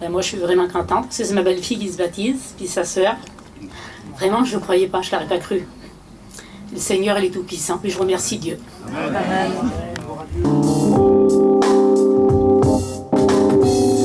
Ben, moi, je suis vraiment contente parce que c'est ma belle-fille qui se baptise, puis sa sœur. Vraiment, je ne croyais pas, je ne l'aurais pas cru. Le Seigneur, il est tout-puissant, puis je remercie Dieu. Amen.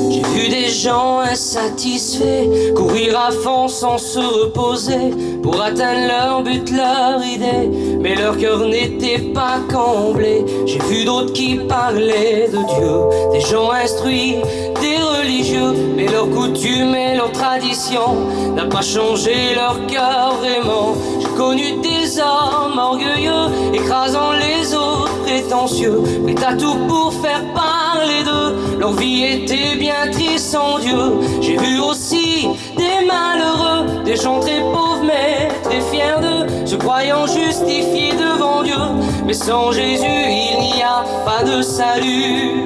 J'ai vu des gens insatisfaits courir à fond sans se reposer pour atteindre leur but, leur idée, mais leur cœur n'était pas comblé. J'ai vu d'autres qui parlaient de Dieu, des gens instruits, des religieux, mais leurs coutumes et leurs traditions n'a pas changé leur cœur vraiment. J'ai connu des hommes orgueilleux, écrasant les autres prétentieux, prêts à tout pour faire parler d'eux. Leur vie était bien triste sans Dieu. J'ai vu aussi des malheureux, des gens très pauvres mais très fiers d'eux, se croyant justifiés devant Dieu. Mais sans Jésus il n'y a pas de salut,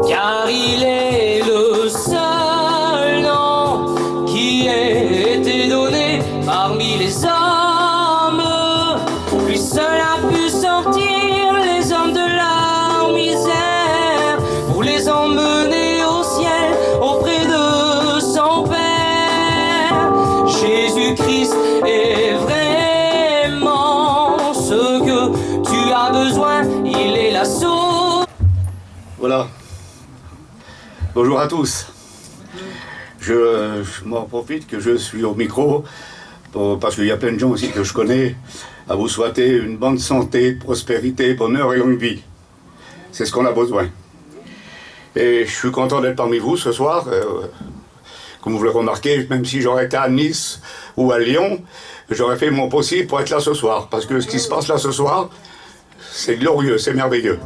car il est le seul nom qui ait été donné parmi les hommes. Lui seul a pu sortir les hommes de leur misère pour les emmener au ciel auprès de son Père. Jésus-Christ est vraiment ce que tu as besoin, il est la source. Voilà. Bonjour à tous. Je m'en profite que je suis au micro, parce qu'il y a plein de gens aussi que je connais, à vous souhaiter une bonne santé, prospérité, bonheur et longue vie. C'est ce qu'on a besoin. Et je suis content d'être parmi vous ce soir. Comme vous le remarquez, même si j'aurais été à Nice ou à Lyon, j'aurais fait mon possible pour être là ce soir. Parce que ce qui se passe là ce soir, c'est glorieux, c'est merveilleux.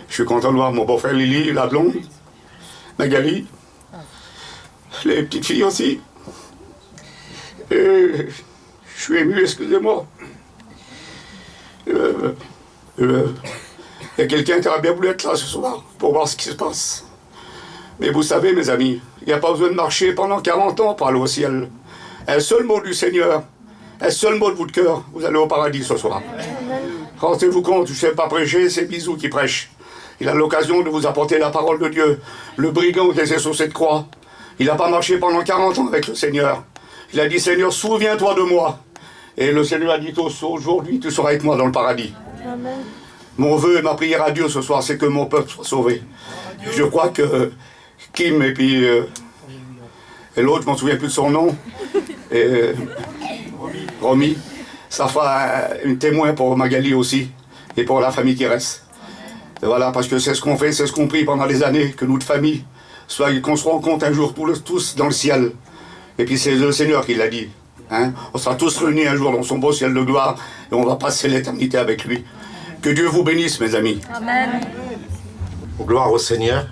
Je suis content de voir mon beau-frère Lily, la blonde, Magali, les petites filles aussi. Et je suis ému, excusez-moi. Il y a quelqu'un qui aurait bien voulu être là ce soir pour voir ce qui se passe. Mais vous savez, mes amis, il n'y a pas besoin de marcher pendant 40 ans pour aller au ciel. Un seul mot du Seigneur, un seul mot de votre cœur, vous allez au paradis ce soir. Rendez-vous compte, je ne sais pas prêcher, c'est Bisou qui prêche. Il a l'occasion de vous apporter la parole de Dieu. Le brigand qui était sur cette croix, il n'a pas marché pendant 40 ans avec le Seigneur. Il a dit, Seigneur, souviens-toi de moi. Et le Seigneur a dit, aujourd'hui, tu seras avec moi dans le paradis. Amen. Mon vœu et ma prière à Dieu ce soir, c'est que mon peuple soit sauvé. Je crois que Kim et puis et l'autre, je ne m'en souviens plus de son nom, et Romy, ça fera un témoin pour Magali aussi, et pour la famille qui reste. Et voilà, parce que c'est ce qu'on fait, c'est ce qu'on prie pendant des années, que notre famille, qu'on se rencontre un jour tous dans le ciel. Et puis c'est le Seigneur qui l'a dit. Hein? On sera tous réunis un jour dans son beau ciel de gloire, et on va passer l'éternité avec lui. Que Dieu vous bénisse, mes amis. Amen. Gloire au Seigneur.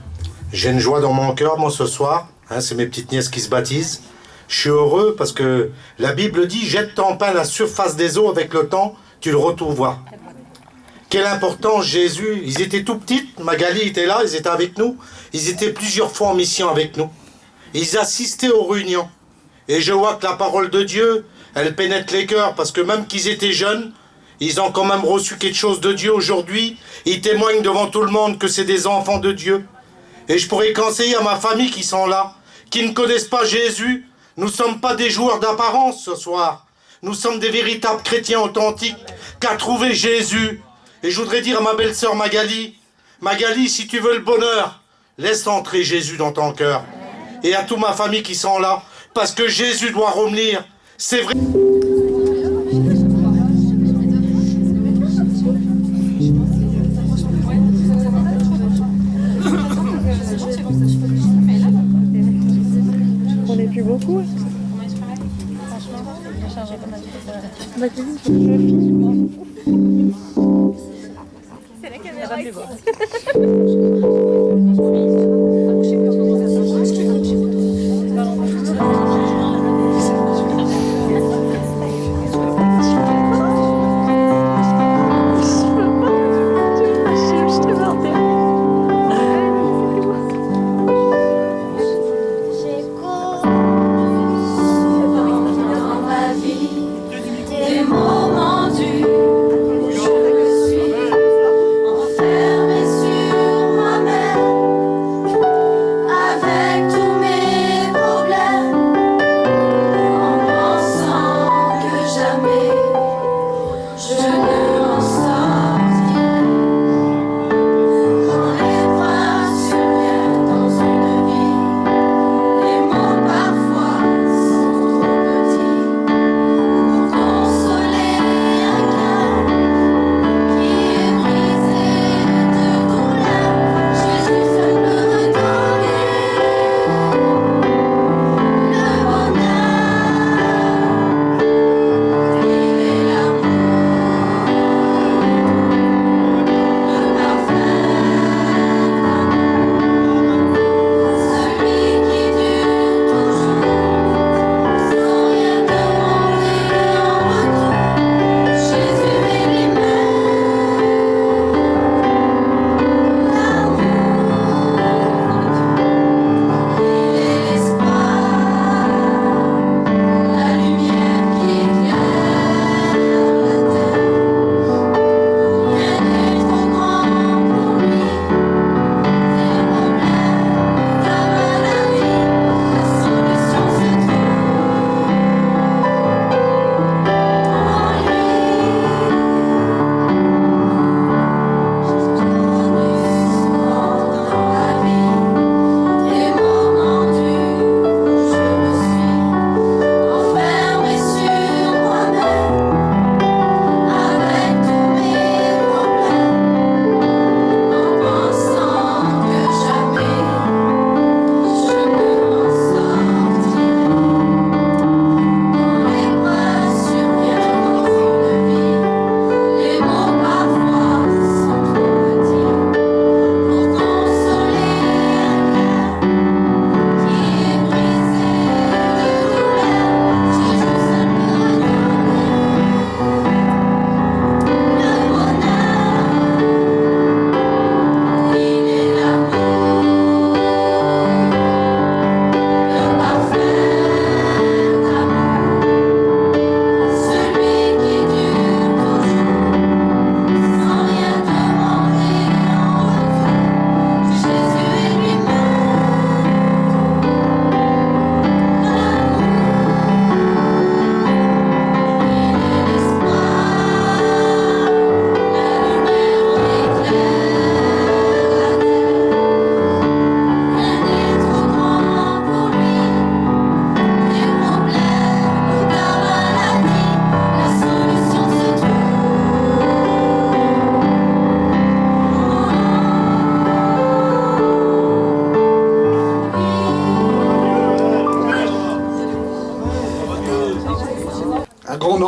J'ai une joie dans mon cœur, moi, ce soir. Hein, c'est mes petites nièces qui se baptisent. Je suis heureux parce que la Bible dit « Jette ton pain à la surface des eaux, avec le temps, tu le retrouveras ». Quelle importance, Jésus. Ils étaient tout petites, Magali était là, ils étaient avec nous. Ils étaient plusieurs fois en mission avec nous. Ils assistaient aux réunions. Et je vois que la parole de Dieu, elle pénètre les cœurs, parce que même qu'ils étaient jeunes, ils ont quand même reçu quelque chose de Dieu aujourd'hui. Ils témoignent devant tout le monde que c'est des enfants de Dieu. Et je pourrais conseiller à ma famille qui sont là, qui ne connaissent pas Jésus. Nous ne sommes pas des joueurs d'apparence ce soir. Nous sommes des véritables chrétiens authentiques qui ont trouvé Jésus. Et je voudrais dire à ma belle-sœur Magali, Magali, si tu veux le bonheur, laisse entrer Jésus dans ton cœur. Et à toute ma famille qui sont là, parce que Jésus doit revenir. C'est vrai. On n'est plus beaucoup. Bah, c'est juste que je filme. C'est la caméra. Moments durs, je me suis enfermée sur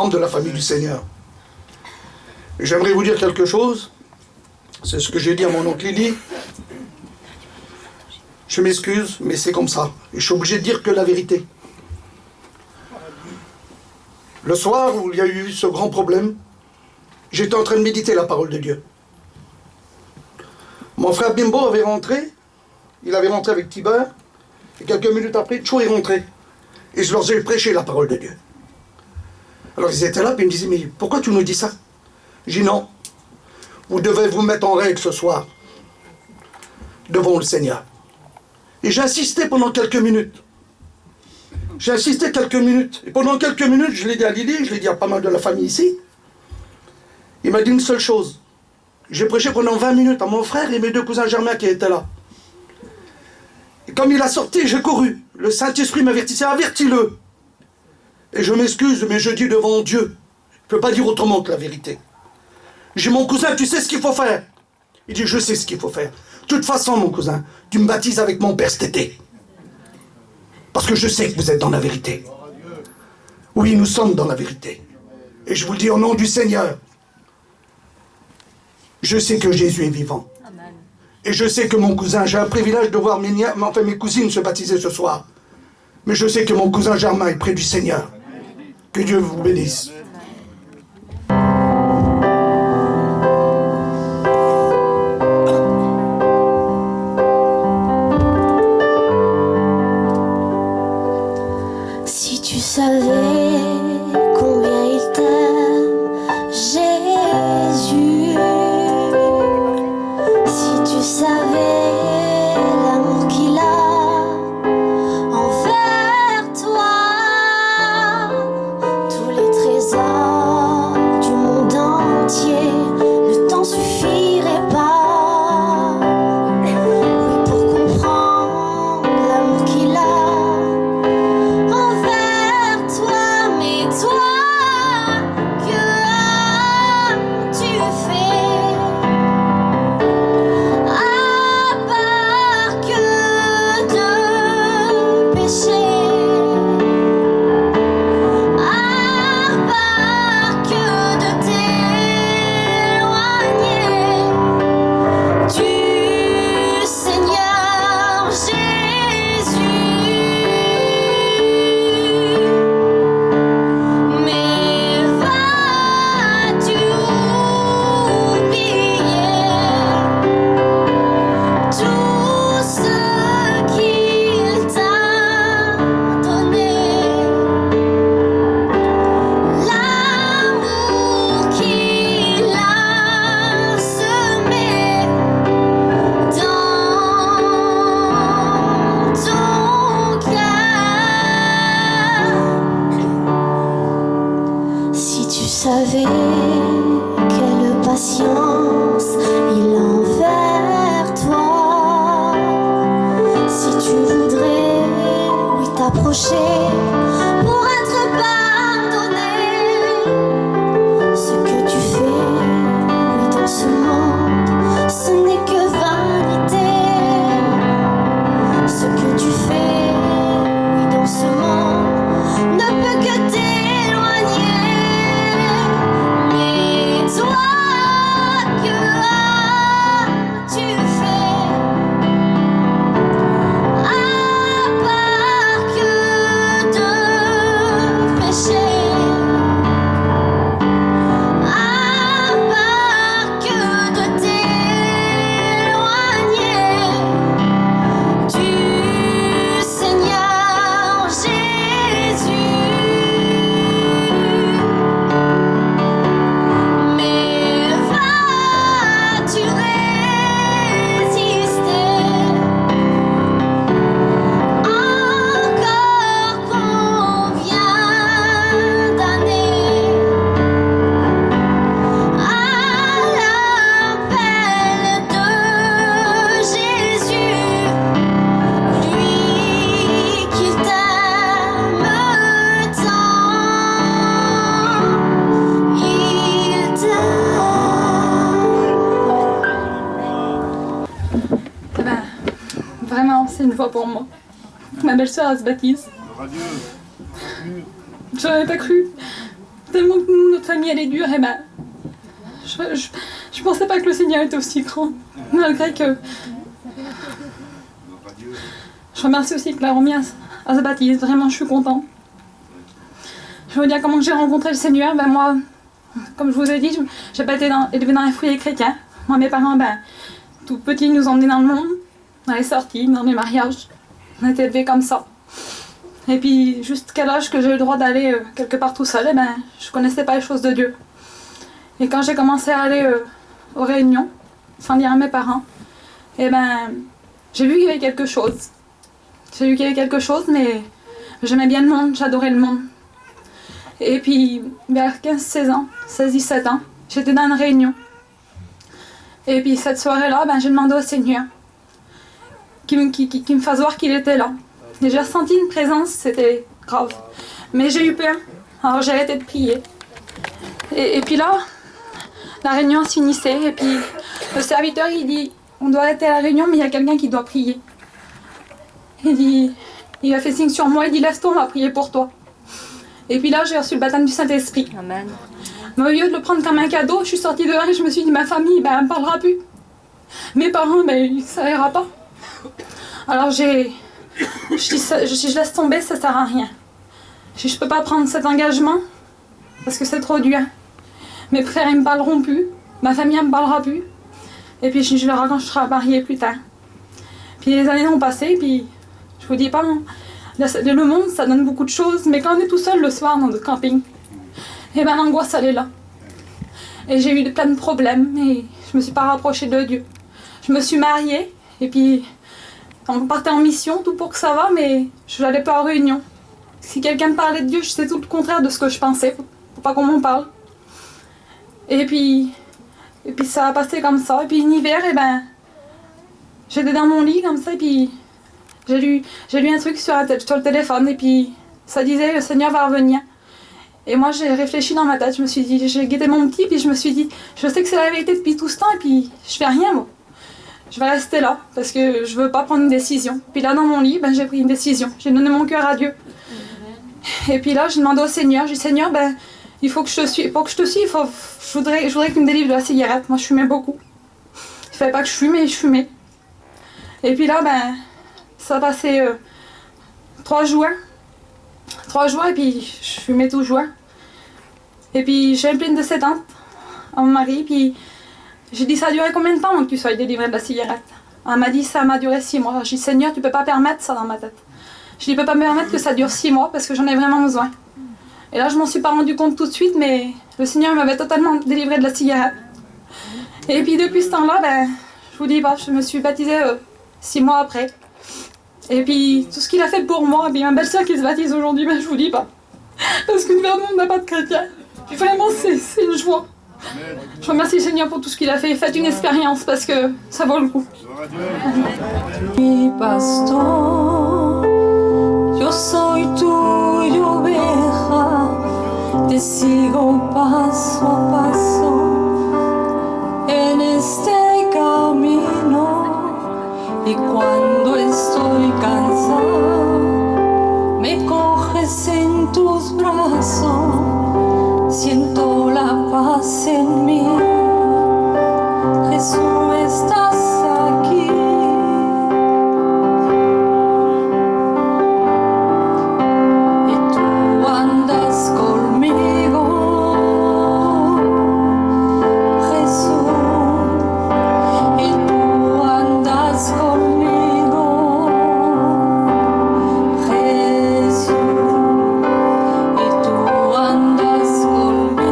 membre de la famille du Seigneur. Et j'aimerais vous dire quelque chose. C'est ce que j'ai dit à mon oncle Lily. Je m'excuse, mais c'est comme ça. Et je suis obligé de dire que la vérité. Le soir où il y a eu ce grand problème, j'étais en train de méditer la parole de Dieu. Mon frère Bimbo avait rentré, il avait rentré avec Tiber, et quelques minutes après, Tchou est rentré. Et je leur ai prêché la parole de Dieu. Alors ils étaient là, puis ils me disaient, mais pourquoi tu nous dis ça? J'ai dit non, vous devez vous mettre en règle ce soir, devant le Seigneur. Et j'ai insisté pendant quelques minutes. J'ai insisté quelques minutes. Et pendant quelques minutes, je l'ai dit à Lily, je l'ai dit à pas mal de la famille ici. Il m'a dit une seule chose. J'ai prêché pendant 20 minutes à mon frère et mes deux cousins germains qui étaient là. Et comme il a sorti, j'ai couru. Le Saint-Esprit m'avertissait, avertis-le. Et je m'excuse, mais je dis devant Dieu. Je ne peux pas dire autrement que la vérité. J'ai dit, mon cousin, tu sais ce qu'il faut faire? Il dit, je sais ce qu'il faut faire. De toute façon, mon cousin, tu me baptises avec mon père cet été. Parce que je sais que vous êtes dans la vérité. Oui, nous sommes dans la vérité. Et je vous le dis au nom du Seigneur. Je sais que Jésus est vivant. Amen. Et je sais que mon cousin, j'ai un privilège de voir mes cousines se baptiser ce soir. Mais je sais que mon cousin Germain est près du Seigneur. Que Dieu vous bénisse. Si tu savais combien il t'aime, Jésus. Si tu savais l'amour qu'il a envers toi, tous les trésors du monde entier ne t'en suffiraient pas. Oui, pour comprendre l'amour qu'il a envers toi, mais toi, que as-tu fait? À part que de pécher, à part que de t'éloigner du Seigneur Jésus. Mais vas-tu oublier tout ce qu'il t'a donné, l'amour qu'il a semé dans ton cœur? Si tu savais quelle patience il a envers toi, si tu voudrais lui t'approcher pour être pardonné, ce que tu fais lui dans ce monde, ce n'est que vanité. Ce que tu fais lui dans ce monde ne peut que t'éloigner. Mais toi, que as-tu fait? À part que de pécher, à part que de t'éloigner du Seigneur Jésus. Mais vas-tu résister encore combien d'années à l'appel de Jésus, lui qui t'aime tant, il t'aime. Ben, vraiment, c'est une fois pour moi. Ma belle-sœur, elle se baptise. J'en avais pas cru. tellement que nous, notre famille, elle est dure, et ben, je pensais pas que le Seigneur était aussi grand, malgré que... Je remercie aussi que la Romias se baptise, vraiment, je suis contente. Je veux dire comment j'ai rencontré le Seigneur, ben moi, comme je vous ai dit, j'ai pas été élevée dans les foyers chrétiens. Moi, mes parents, ben, tout petits, nous emmenaient dans le monde, dans les sorties, dans les mariages. On était élevés comme ça. Et puis, jusqu'à l'âge que j'ai eu le droit d'aller quelque part tout seul, eh ben, je connaissais pas les choses de Dieu. Et quand j'ai commencé à aller aux réunions, sans dire à mes parents, eh ben, j'ai vu qu'il y avait quelque chose. J'ai vu qu'il y avait quelque chose, mais j'aimais bien le monde, j'adorais le monde. Et puis, vers 15-16 ans, 16-17 ans, j'étais dans une réunion. Et puis, cette soirée-là, ben, j'ai demandé au Seigneur qu'il me fasse voir qu'il était là. Et j'ai ressenti une présence, c'était grave. Mais j'ai eu peur, alors j'ai arrêté de prier. Et puis là, la réunion se finissait, et puis le serviteur, il dit, on doit arrêter la réunion, mais il y a quelqu'un qui doit prier. Il a fait signe sur moi, il dit, lève-toi, on va prier pour toi. Et puis là, j'ai reçu le baptême du Saint-Esprit. Amen. Mais au lieu de le prendre comme un cadeau, je suis sortie dehors et je me suis dit, ma famille, ben, elle ne parlera plus. Mes parents, ben, ça ira pas. Alors je laisse tomber, ça sert à rien. Je peux pas prendre cet engagement parce que c'est trop dur. Mes frères, ils me parleront plus. Ma famille, elle me parlera plus. Et puis je verrai quand je serai mariée plus tard. Puis les années ont passé, puis je vous dis pas, hein, le monde, ça donne beaucoup de choses, mais quand on est tout seul le soir dans le camping, et ben l'angoisse, elle est là. Et j'ai eu plein de problèmes, et je me suis pas rapprochée de Dieu. Je me suis mariée, et puis on partait en mission, tout pour que ça va, mais je n'allais pas en réunion. Si quelqu'un me parlait de Dieu, je sais tout le contraire de ce que je pensais, faut pas qu'on m'en parle. Et puis ça a passé comme ça, et puis un hiver, et ben j'étais dans mon lit comme ça, et puis j'ai lu un truc sur le téléphone, et puis ça disait le Seigneur va revenir. Et moi j'ai réfléchi dans ma tête, je me suis dit, j'ai guetté mon petit, puis je me suis dit, je sais que c'est la vérité depuis tout ce temps, et puis je fais rien moi. Je vais rester là, parce que je veux pas prendre une décision. Puis là dans mon lit, ben, j'ai pris une décision, j'ai donné mon cœur à Dieu. Et puis là j'ai demandé au Seigneur, j'ai dit Seigneur, ben, il faut que je te suive, pour que je te suive, je voudrais que tu me délivres de la cigarette, moi je fumais beaucoup. Il fallait pas que je fume, mais je fumais. Et puis là, ben, ça a passé 3 jours, et puis je fumais tout jour. Et puis j'ai une plainte de 7 ans à mon mari, puis j'ai dit ça a duré combien de temps avant que tu sois délivré de la cigarette? Elle m'a dit ça m'a duré 6 mois. J'ai dit Seigneur, tu peux pas permettre ça dans ma tête. Je dis, je peux pas me permettre que ça dure 6 mois parce que j'en ai vraiment besoin. Et là je m'en suis pas rendu compte tout de suite, mais le Seigneur m'avait totalement délivré de la cigarette. Et puis depuis ce temps-là, ben, je vous dis pas, je me suis baptisée 6 mois après. Et puis tout ce qu'il a fait pour moi, et puis ma belle-sœur qui se baptise aujourd'hui, ben, je vous dis pas. Parce que vers nous on n'a pas de chrétien. Puis vraiment c'est une joie. Je remercie le Seigneur pour tout ce qu'il a fait. Faites une expérience parce que ça vaut le coup. Mi pastor, yo soy tu oveja, te sigo paso a paso en este camino, y cuando estoy cansado me coges en tus brazos, siento la paz en mí. Jesús, estás aquí. Y tú andas conmigo, Jesús. Y tú andas conmigo, Jesús. Y tú andas conmigo.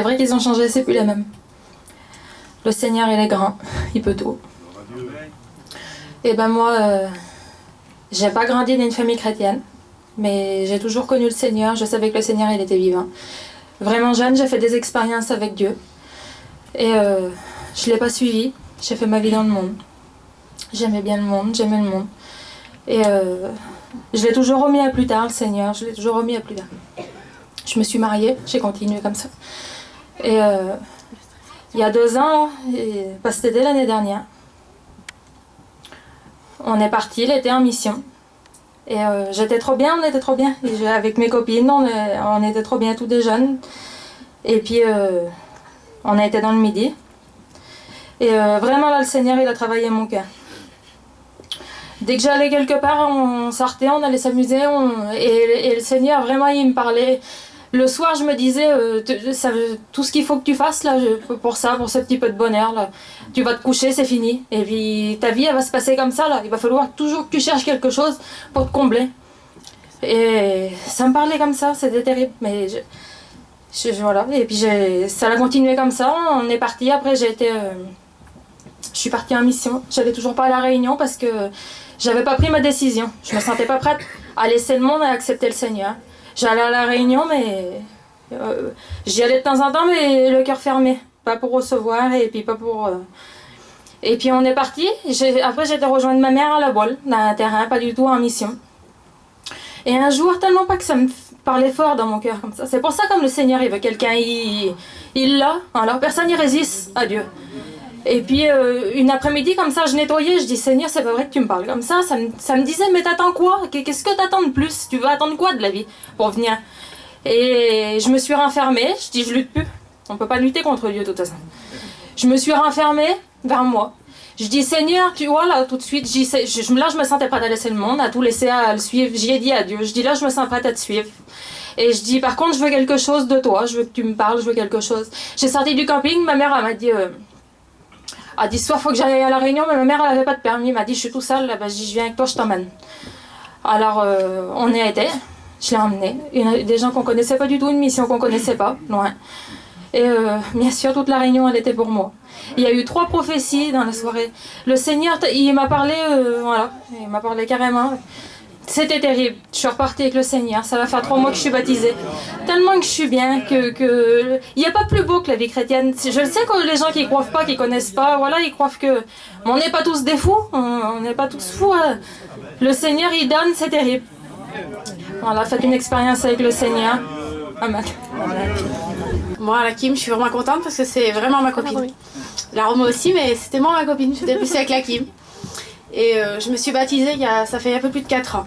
c'est vrai qu'ils ont changé, c'est plus les mêmes. Le Seigneur, il est grand, il peut tout. Et ben moi, j'ai pas grandi dans une famille chrétienne, mais j'ai toujours connu le Seigneur, je savais que le Seigneur, il était vivant. Vraiment jeune, j'ai fait des expériences avec Dieu. Et je l'ai pas suivi, j'ai fait ma vie dans le monde. J'aimais bien le monde, j'aimais le monde. Et je l'ai toujours remis à plus tard, le Seigneur, je l'ai toujours remis à plus tard. Je me suis mariée, j'ai continué comme ça. Et il y a 2 ans, parce que c'était l'année dernière, on est parti, il était en mission. Et j'étais trop bien, on était trop bien. Et avec mes copines, on était trop bien, tous des jeunes. Et puis, on a été dans le Midi. Et vraiment, là, le Seigneur, il a travaillé mon cœur. Dès que j'allais quelque part, on sortait, on allait s'amuser. Et le Seigneur, vraiment, il me parlait. Le soir, je me disais, tout ce qu'il faut que tu fasses là, pour ça, pour ce petit peu de bonheur, là, tu vas te coucher, c'est fini. Et puis ta vie, elle va se passer comme ça. Là. Il va falloir toujours que tu cherches quelque chose pour te combler. Et ça me parlait comme ça, c'était terrible. Mais voilà. Et puis ça a continué comme ça. On est parti. Après, je suis partie en mission. J'allais toujours pas à la Réunion parce que j'avais pas pris ma décision. Je me sentais pas prête à laisser le monde et à accepter le Seigneur. J'allais à la Réunion, mais j'y allais de temps en temps, mais le cœur fermé. Pas pour recevoir et puis pas pour... Et puis on est parti. Après, j'ai été rejoindre ma mère à la Boile, dans un terrain, pas du tout en mission. Et un jour, tellement pas que ça me parlait fort dans mon cœur comme ça. C'est pour ça, comme le Seigneur, il veut quelqu'un, il l'a. Alors personne n'y résiste à Dieu. Et puis une après-midi comme ça, je nettoyais, je dis Seigneur, c'est pas vrai que tu me parles comme ça. Ça me disait, mais t'attends quoi? Qu'est-ce que t'attends de plus? Tu veux attendre quoi de la vie pour venir? Et je me suis renfermée, je dis je lutte plus. On peut pas lutter contre Dieu de toute façon. Je me suis renfermée vers moi. Je dis Seigneur, tu vois là tout de suite, là je me sentais prête à laisser le monde, à tout laisser, à le suivre. J'y ai dit à Dieu, je dis là je me sens prête à te suivre. Et je dis par contre je veux quelque chose de toi, je veux que tu me parles, je veux quelque chose. J'ai sorti du camping, ma mère elle m'a dit... Elle a dit, soit faut que j'aille à la Réunion, mais ma mère, elle n'avait pas de permis. Elle m'a dit, je suis tout seule, là, je dis, je viens avec toi, je t'emmène. Alors, on y a été, je l'ai emmené. Il y a des gens qu'on connaissait pas du tout, une mission qu'on connaissait pas, loin. Et bien sûr, toute la Réunion, elle était pour moi. Il y a eu 3 prophéties dans la soirée. Le Seigneur, il m'a parlé, voilà, il m'a parlé carrément. C'était terrible. Je suis repartie avec le Seigneur. Ça va faire 3 mois que je suis baptisée. Tellement que je suis bien que... Il n'y a pas plus beau que la vie chrétienne. Je le sais que les gens qui ne croient pas, qui ne connaissent pas, voilà, ils croient que... On n'est pas tous des fous. On n'est pas tous fous. Hein. Le Seigneur, il donne, c'est terrible. Voilà, faites une expérience avec le Seigneur. Amen. Moi, la Kim, je suis vraiment contente parce que c'est vraiment ma copine. La Roma aussi, mais c'était moi ma copine. J'étais plus avec la Kim. Et je me suis baptisée ça fait un peu plus de 4 ans.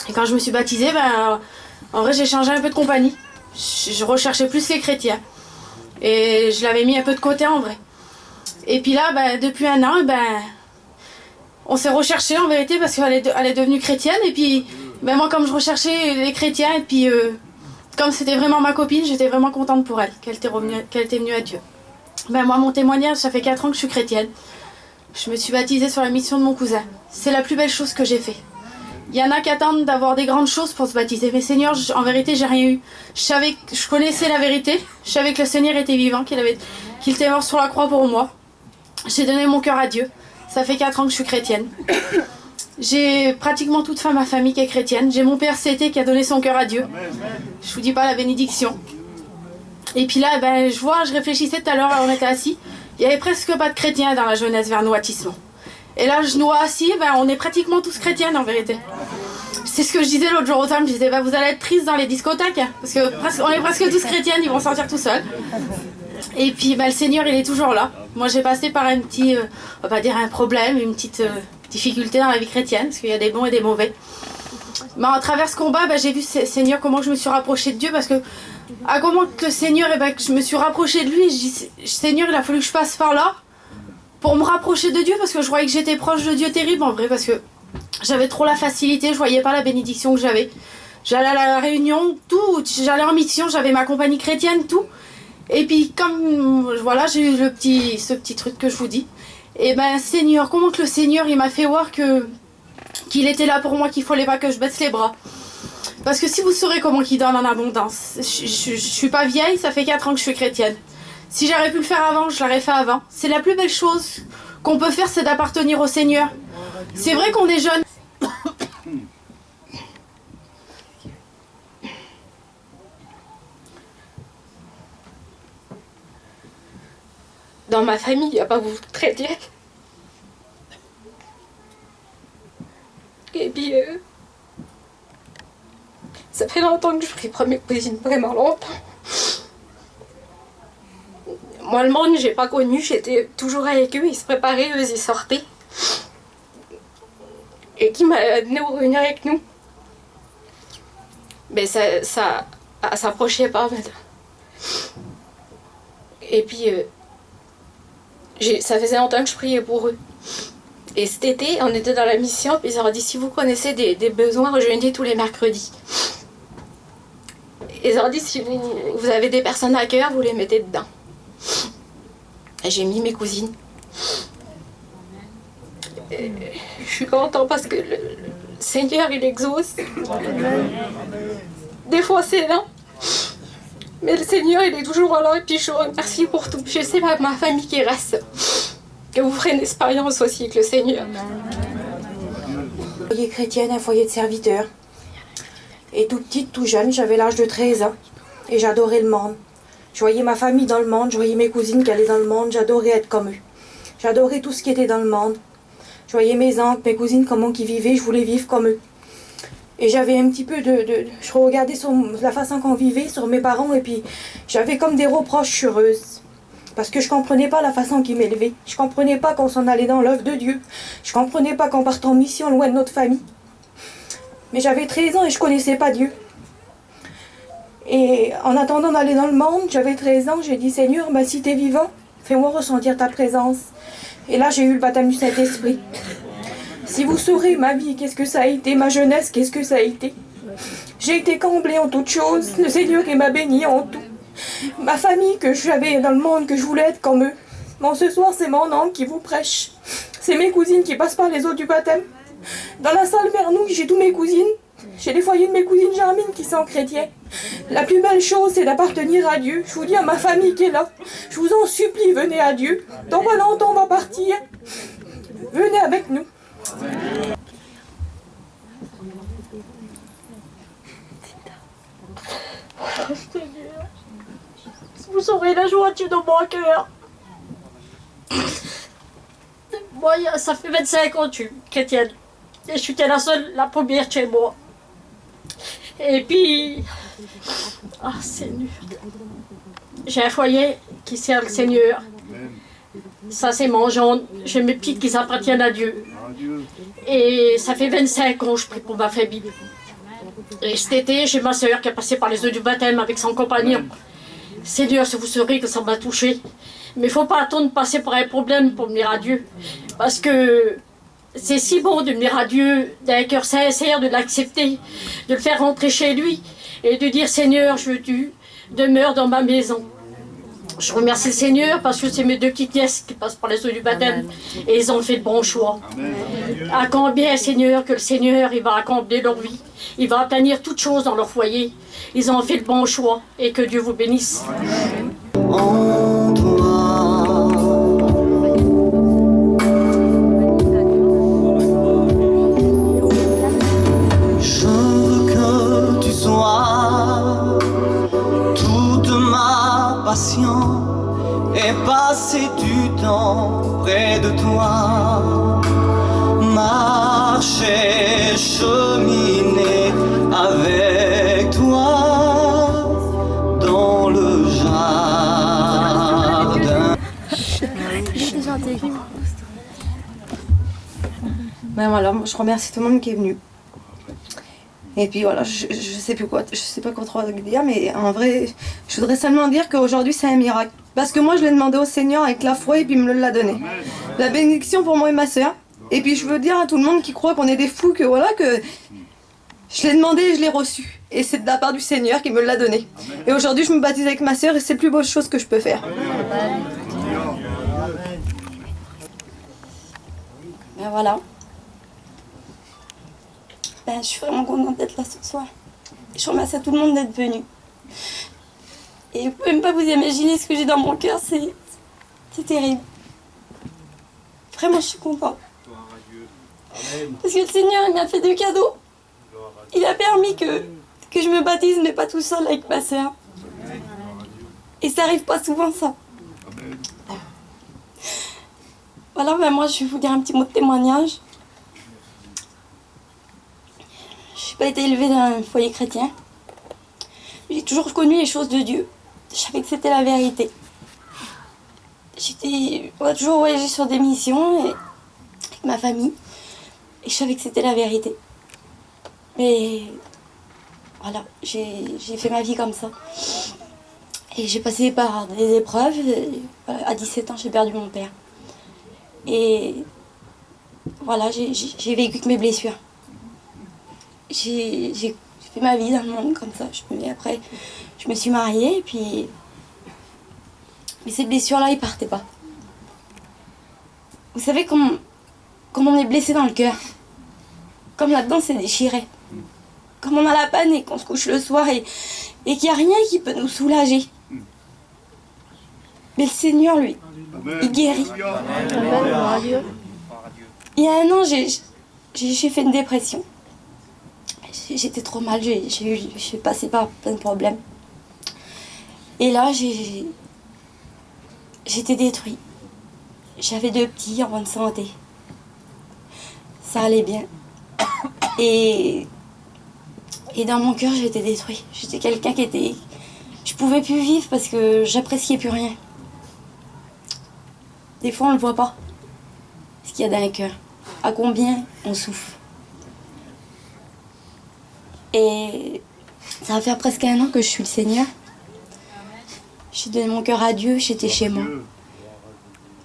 Et quand je me suis baptisée, en vrai j'ai changé un peu de compagnie. Je recherchais plus les chrétiens. Et je l'avais mis un peu de côté en vrai. Et puis là, depuis 1 an, on s'est recherché en vérité parce qu'elle est devenue chrétienne. Et puis moi comme je recherchais les chrétiens, et puis comme c'était vraiment ma copine, j'étais vraiment contente pour elle, qu'elle était venue à Dieu. Moi mon témoignage, ça fait 4 ans que je suis chrétienne. Je me suis baptisée sur la mission de mon cousin. C'est la plus belle chose que j'ai fait. Il y en a qui attendent d'avoir des grandes choses pour se baptiser. Mais Seigneur, en vérité, j'ai rien eu. Je connaissais la vérité. Je savais que le Seigneur était vivant, qu'il était mort sur la croix pour moi. J'ai donné mon cœur à Dieu. Ça fait 4 ans que je suis chrétienne. J'ai pratiquement toute ma famille qui est chrétienne. J'ai mon père CT qui a donné son cœur à Dieu. Je vous dis pas la bénédiction. Et puis là, je réfléchissais tout à l'heure, on était assis. Il n'y avait presque pas de chrétiens dans la jeunesse vers Noatisme. Et là, je nous vois assis, on est pratiquement tous chrétiens en vérité. C'est ce que je disais l'autre jour aux femmes, je disais, vous allez être tristes dans les discothèques, hein, parce que on est presque tous chrétiens, ils vont sortir tout seuls. Et puis le Seigneur, il est toujours là. Moi, j'ai passé par un petit, on va pas dire un problème, une petite difficulté dans la vie chrétienne, parce qu'il y a des bons et des mauvais. Mais à travers ce combat, j'ai vu Seigneur comment je me suis rapprochée de Dieu, parce que à comment que le Seigneur, que je me suis rapprochée de lui, et je dis, Seigneur, il a fallu que je passe par là pour me rapprocher de Dieu, parce que je croyais que j'étais proche de Dieu terrible en vrai, parce que j'avais trop la facilité, je voyais pas la bénédiction que j'avais. J'allais à la Réunion, tout, j'allais en mission, j'avais ma compagnie chrétienne, tout. Et puis comme, voilà, j'ai eu ce petit truc que je vous dis. Et Seigneur, comment que le Seigneur, il m'a fait voir qu'il était là pour moi, qu'il fallait pas que je baisse les bras. Parce que si vous saurez comment il donne en abondance, je suis pas vieille, ça fait 4 ans que je suis chrétienne. Si j'aurais pu le faire avant, je l'aurais fait avant. C'est la plus belle chose qu'on peut faire, c'est d'appartenir au Seigneur. C'est vrai qu'on est jeune. Dans ma famille, il n'y a pas beaucoup de chrétiens. Et puis, ça fait longtemps que je prie pour mes cousines, vraiment longtemps. Moi, le monde, j'ai pas connu, j'étais toujours avec eux, ils se préparaient, eux, ils sortaient. Et qui m'a amené au revenir avec nous. Mais ça s'approchait pas maintenant. Et puis, ça faisait longtemps que je priais pour eux. Et cet été, on était dans la mission, puis ils ont dit, si vous connaissez des besoins, rejoignez tous les mercredis. Ils ont dit, si vous avez des personnes à cœur, vous les mettez dedans. Et j'ai mis mes cousines. Et je suis contente parce que le Seigneur, il exauce. Des fois, c'est lent. Mais le Seigneur, il est toujours là. Et puis, je vous remercie pour tout. Je sais pas, ma famille qui reste. Que vous ferez une expérience aussi avec le Seigneur. Foyer chrétienne, un foyer de serviteurs. Et tout petite, tout jeune, j'avais l'âge de 13 ans. Et j'adorais le monde. Je voyais ma famille dans le monde, je voyais mes cousines qui allaient dans le monde, j'adorais être comme eux. J'adorais tout ce qui était dans le monde. Je voyais mes oncles, mes cousines, comment ils vivaient, je voulais vivre comme eux. Et j'avais un petit peu je regardais sur la façon qu'on vivait, sur mes parents, et puis j'avais comme des reproches sur eux. Parce que je comprenais pas la façon qu'ils m'élevaient. Je comprenais pas qu'on s'en allait dans l'œuvre de Dieu. Je comprenais pas qu'on parte en mission loin de notre famille. Mais j'avais 13 ans et je connaissais pas Dieu. Et en attendant d'aller dans le monde, j'avais 13 ans, j'ai dit, Seigneur, si t'es vivant, fais-moi ressentir ta présence. Et là, j'ai eu le baptême du Saint-Esprit. Si vous saurez ma vie, qu'est-ce que ça a été, ma jeunesse, qu'est-ce que ça a été. J'ai été comblée en toutes choses, le Seigneur qui m'a bénie en tout. Ma famille que j'avais dans le monde, que je voulais être comme eux. Bon, ce soir, c'est mon oncle qui vous prêche. C'est mes cousines qui passent par les eaux du baptême. Dans la salle vers nous, j'ai tous mes cousines. J'ai les foyers de mes cousines Germine qui sont chrétiens. La plus belle chose, c'est d'appartenir à Dieu. Je vous dis à ma famille qui est là, je vous en supplie, venez à Dieu. Dans pas longtemps, on va partir. Venez avec nous. Vous aurez la joie de Dieu dans mon cœur. Moi, ça fait 25 ans que je suis chrétienne. Et je suis la première chez moi. Et puis, Seigneur. J'ai un foyer qui sert le Seigneur. Ça, c'est mon jaune. J'ai mes petites qui appartiennent à Dieu. Et ça fait 25 ans que je prie pour ma famille. Et cet été, j'ai ma soeur qui a passé par les eaux du baptême avec son compagnon. Seigneur, si vous saurez que ça m'a touché. Mais il ne faut pas attendre de passer par un problème pour venir à Dieu. Parce que c'est si bon de venir à Dieu d'un cœur sincère, de l'accepter, de le faire rentrer chez lui et de dire, Seigneur, je veux que tu demeures dans ma maison. Je remercie le Seigneur parce que c'est mes deux petites nièces qui passent par les eaux du baptême et ils ont fait de bons choix. À combien, Seigneur, que le Seigneur, il va accomplir leur vie. Il va obtenir toutes choses dans leur foyer. Ils ont fait de bons choix et que Dieu vous bénisse. En toi, je veux que tu sois toute ma passion et passer du temps près de toi, marcher, cheminer avec toi dans le jardin. Ben voilà, je remercie tout le monde qui est venu. Et puis voilà, je sais plus quoi, je sais pas quoi trop dire, mais en vrai, je voudrais seulement dire qu'aujourd'hui c'est un miracle. Parce que moi je l'ai demandé au Seigneur avec la foi et puis il me l'a donné. La bénédiction pour moi et ma soeur. Et puis je veux dire à tout le monde qui croit qu'on est des fous que voilà, que je l'ai demandé et je l'ai reçu. Et c'est de la part du Seigneur qui me l'a donné. Et aujourd'hui je me baptise avec ma soeur et c'est la plus belle chose que je peux faire. Ben voilà. Ben, je suis vraiment contente d'être là ce soir. Je remercie à tout le monde d'être venu. Et vous pouvez même pas vous imaginer ce que j'ai dans mon cœur, c'est terrible. Vraiment, je suis contente. Parce que le Seigneur, il m'a fait deux cadeaux. Il a permis que je me baptise, mais pas tout seul avec ma sœur. Et ça arrive pas souvent, ça. Voilà, ben moi, je vais vous dire un petit mot de témoignage. Je n'ai pas été élevée dans un foyer chrétien. J'ai toujours connu les choses de Dieu. Je savais que c'était la vérité. On a toujours voyagé sur des missions avec ma famille. Et je savais que c'était la vérité. Mais voilà, j'ai fait ma vie comme ça. Et j'ai passé par des épreuves. Voilà, à 17 ans, j'ai perdu mon père. Et voilà, j'ai vécu avec mes blessures. J'ai fait ma vie dans le monde comme ça. Après, je me suis mariée, et puis... Mais ces blessures-là, ils partaient pas. Vous savez, comme on est blessé dans le cœur, comme là-dedans, c'est déchiré. Comme on a la peine et qu'on se couche le soir et qu'il n'y a rien qui peut nous soulager. Mais le Seigneur, lui, il guérit. Il y a un an, j'ai fait une dépression. J'étais trop mal, j'ai passé par plein de problèmes. Et là, j'étais détruite. J'avais 2 petits en bonne santé. Ça allait bien. Et dans mon cœur, j'étais détruite. J'étais quelqu'un qui était... Je pouvais plus vivre parce que j'appréciais plus rien. Des fois, on ne le voit pas. Ce qu'il y a dans le cœur. À combien on souffre. Et ça va faire presque 1 an que je suis le Seigneur. J'ai donné mon cœur à Dieu, j'étais chez moi.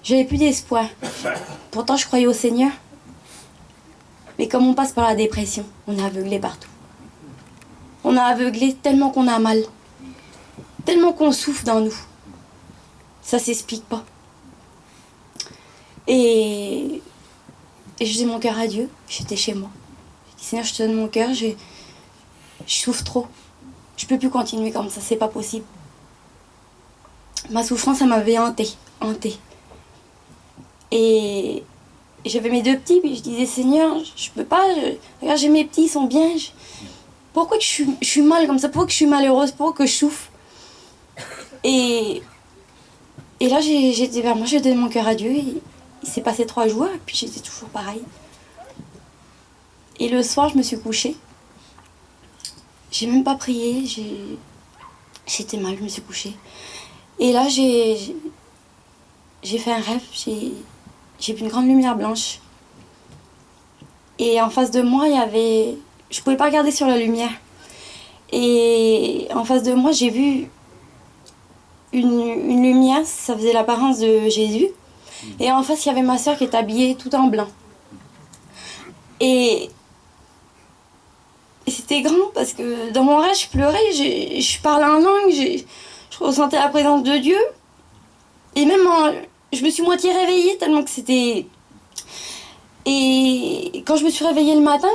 J'avais plus d'espoir. Pourtant, je croyais au Seigneur. Mais comme on passe par la dépression, on est aveuglé partout. On est aveuglé tellement qu'on a mal. Tellement qu'on souffre dans nous. Ça s'explique pas. Et je donne mon cœur à Dieu. J'étais chez moi. J'ai dit, Seigneur, je te donne mon cœur. Je souffre trop. Je peux plus continuer comme ça, c'est pas possible. Ma souffrance, ça m'avait hantée. Et j'avais mes 2 petits, puis je disais, Seigneur, je peux pas. Regarde, j'ai mes petits, ils sont bien. Pourquoi que je suis mal comme ça? Pourquoi que je suis malheureuse? Pourquoi que je souffre? Et là, j'étais vers moi, j'ai donné mon cœur à Dieu. Et il s'est passé 3 jours, et puis j'étais toujours pareil. Et le soir, je me suis couchée. J'ai même pas prié, j'étais mal, je me suis couchée. Et là, j'ai fait un rêve, j'ai vu une grande lumière blanche. Et en face de moi, il y avait... Je pouvais pas regarder sur la lumière. Et en face de moi, j'ai vu une lumière, ça faisait l'apparence de Jésus. Et en face, il y avait ma soeur qui était habillée tout en blanc. Et c'était grand parce que dans mon rêve, je pleurais, je parlais en langue, je ressentais la présence de Dieu. Et même, je me suis moitié réveillée tellement que c'était... Et quand je me suis réveillée le matin,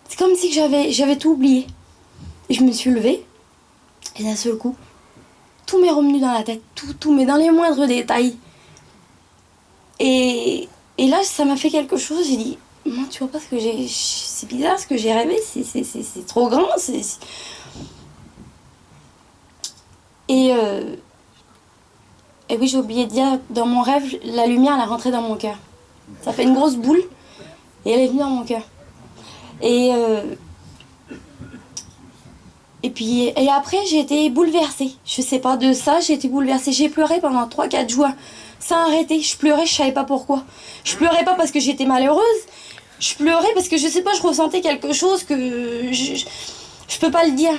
c'est comme si j'avais tout oublié. Et je me suis levée, et d'un seul coup, tout m'est revenu dans la tête, tout, mais dans les moindres détails. Et là, ça m'a fait quelque chose, j'ai dit, moi, tu vois pas ce que j'ai... C'est bizarre ce que j'ai rêvé, c'est trop grand, Et oui, j'ai oublié de dire, dans mon rêve, la lumière, elle est rentrée dans mon cœur. Ça fait une grosse boule, et elle est venue dans mon cœur. Et après, j'ai été bouleversée. Je sais pas de ça, j'ai été bouleversée. J'ai pleuré pendant 3-4 jours, sans arrêter. Je pleurais, je savais pas pourquoi. Je pleurais pas parce que j'étais malheureuse. Je pleurais parce que je sais pas, je ressentais quelque chose que je peux pas le dire.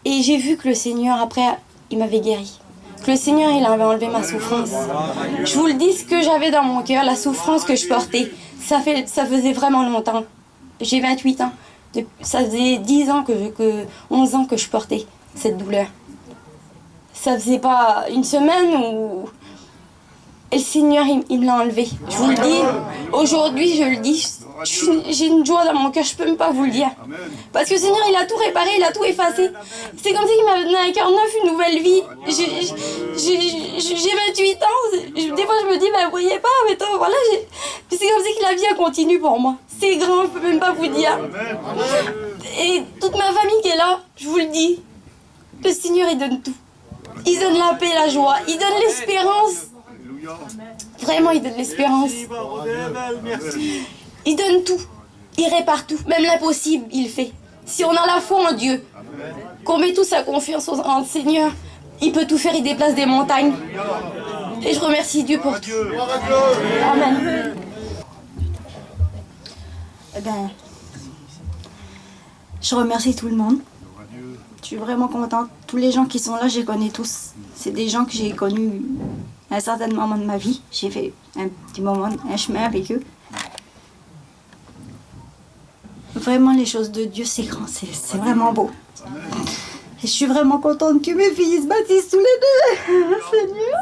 Et j'ai vu que le Seigneur, après, il m'avait guéri. Que le Seigneur, il avait enlevé ma souffrance. Je vous le dis, ce que j'avais dans mon cœur, la souffrance que je portais, ça faisait vraiment longtemps. J'ai 28 ans. Ça faisait 11 ans que je portais cette douleur. Ça faisait pas une semaine où... Et le Seigneur, il me l'a enlevé. Je vous le dis, aujourd'hui, je le dis, j'ai une joie dans mon cœur, je peux même pas vous le dire. Parce que le Seigneur, il a tout réparé, il a tout effacé. C'est comme s'il m'a donné un cœur neuf, une nouvelle vie. J'ai 28 ans, des fois je me dis, ben vous voyez pas, mais attends, voilà, puis c'est comme si que la vie a continué pour moi. C'est grand, je peux même pas vous dire. Et toute ma famille qui est là, je vous le dis, le Seigneur, il donne tout. Il donne la paix, la joie, il donne l'espérance. Vraiment, il donne l'espérance. Il donne tout. Il répare tout. Même l'impossible, il le fait. Si on a la foi en Dieu, qu'on met toute sa confiance en le Seigneur, il peut tout faire, il déplace des montagnes. Et je remercie Dieu pour tout. Amen. Eh ben, je remercie tout le monde. Je suis vraiment contente. Tous les gens qui sont là, je les connais tous. C'est des gens que j'ai connus à un certain moment de ma vie. J'ai fait un petit moment, un chemin avec eux. Vraiment, les choses de Dieu, c'est grand, c'est vraiment beau. Et je suis vraiment contente que mes filles se baptisent tous les deux. Seigneur.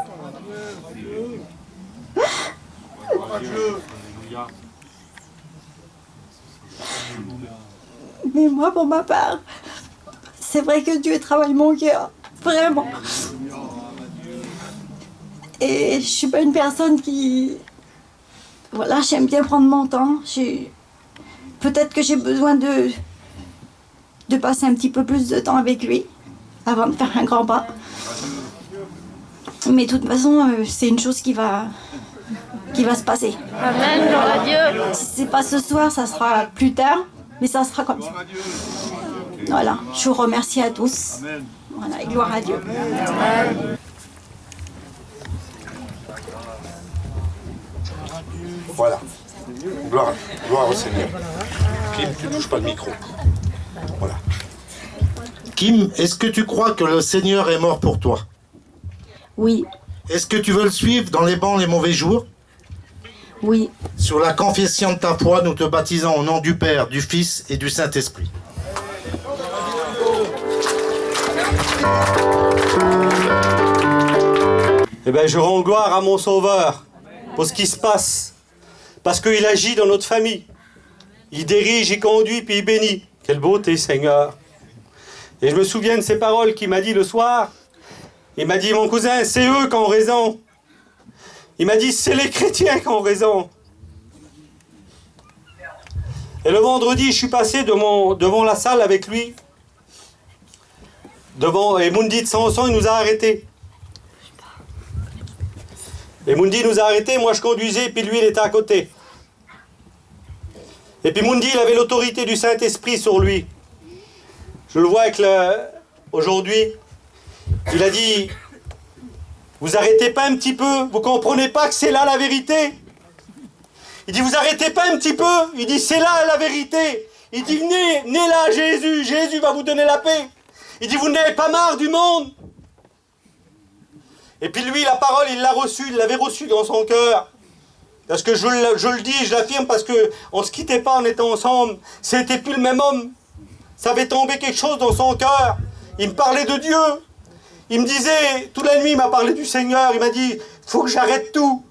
Mais moi, pour ma part, c'est vrai que Dieu travaille mon cœur. Vraiment. Et je suis pas une personne qui... Voilà, j'aime bien prendre mon temps. Peut-être que j'ai besoin de passer un petit peu plus de temps avec lui avant de faire un grand pas. Mais de toute façon, c'est une chose qui va se passer. Amen, gloire à Dieu. Si c'est pas ce soir, ça sera plus tard, mais ça sera comme ça. Voilà, je vous remercie à tous. Voilà, et gloire à Dieu. Voilà. Gloire au Seigneur. Kim, tu touches pas le micro. Voilà. Kim, est-ce que tu crois que le Seigneur est mort pour toi? Oui. Est-ce que tu veux le suivre dans les bons et les mauvais jours? Oui. Sur la confession de ta foi, nous te baptisons au nom du Père, du Fils et du Saint-Esprit. Eh bien, je rends gloire à mon Sauveur pour ce qui se passe. Parce qu'il agit dans notre famille. Il dirige, il conduit, puis il bénit. Quelle beauté, Seigneur. Et je me souviens de ces paroles qu'il m'a dit le soir. Il m'a dit, mon cousin, c'est eux qui ont raison. Il m'a dit, c'est les chrétiens qui ont raison. Et le vendredi, je suis passé devant la salle avec lui. Et Mundi de Samson, il nous a arrêtés. Et Mundi nous a arrêtés, moi je conduisais, puis lui il était à côté. Et puis Mundi, il avait l'autorité du Saint-Esprit sur lui. Je le vois aujourd'hui. Il a dit, vous arrêtez pas un petit peu, vous comprenez pas que c'est là la vérité? Il dit, vous arrêtez pas un petit peu? Il dit, c'est là la vérité. Il dit, venez là Jésus, Jésus va vous donner la paix. Il dit, vous n'avez pas marre du monde? Et puis lui, la parole, il l'a reçue, il l'avait reçue dans son cœur. Parce que je le dis, je l'affirme, parce qu'on ne se quittait pas, on était ensemble. C'était plus le même homme. Ça avait tombé quelque chose dans son cœur. Il me parlait de Dieu. Il me disait, toute la nuit, il m'a parlé du Seigneur. Il m'a dit, il faut que j'arrête tout.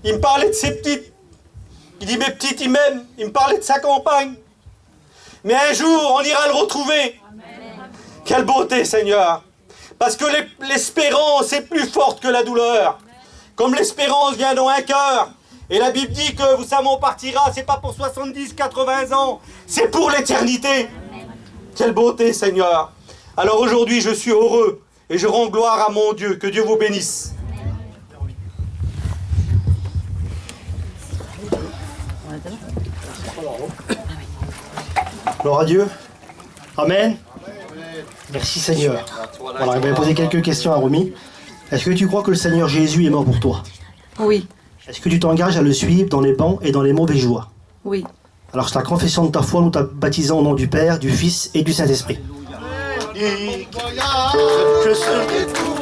Il me parlait de ses petites. Il dit, mes petites, il m'aime. Il me parlait de sa compagne. Mais un jour, on ira le retrouver. Amen. Quelle beauté, Seigneur. Parce que l'espérance est plus forte que la douleur. Comme l'espérance vient dans un cœur. Et la Bible dit que, vous savez, on partira, c'est pas pour 70, 80 ans, c'est pour l'éternité. Quelle beauté, Seigneur. Alors aujourd'hui, je suis heureux et je rends gloire à mon Dieu. Que Dieu vous bénisse. Gloire à Dieu. Amen. Merci Seigneur. Voilà, je vais poser quelques questions à Romy. Est-ce que tu crois que le Seigneur Jésus est mort pour toi? Oui. Est-ce que tu t'engages à le suivre dans les bons et dans les mauvais jours? Oui. Alors, c'est la confession de ta foi, nous baptisons au nom du Père, du Fils et du Saint-Esprit. Je serai tout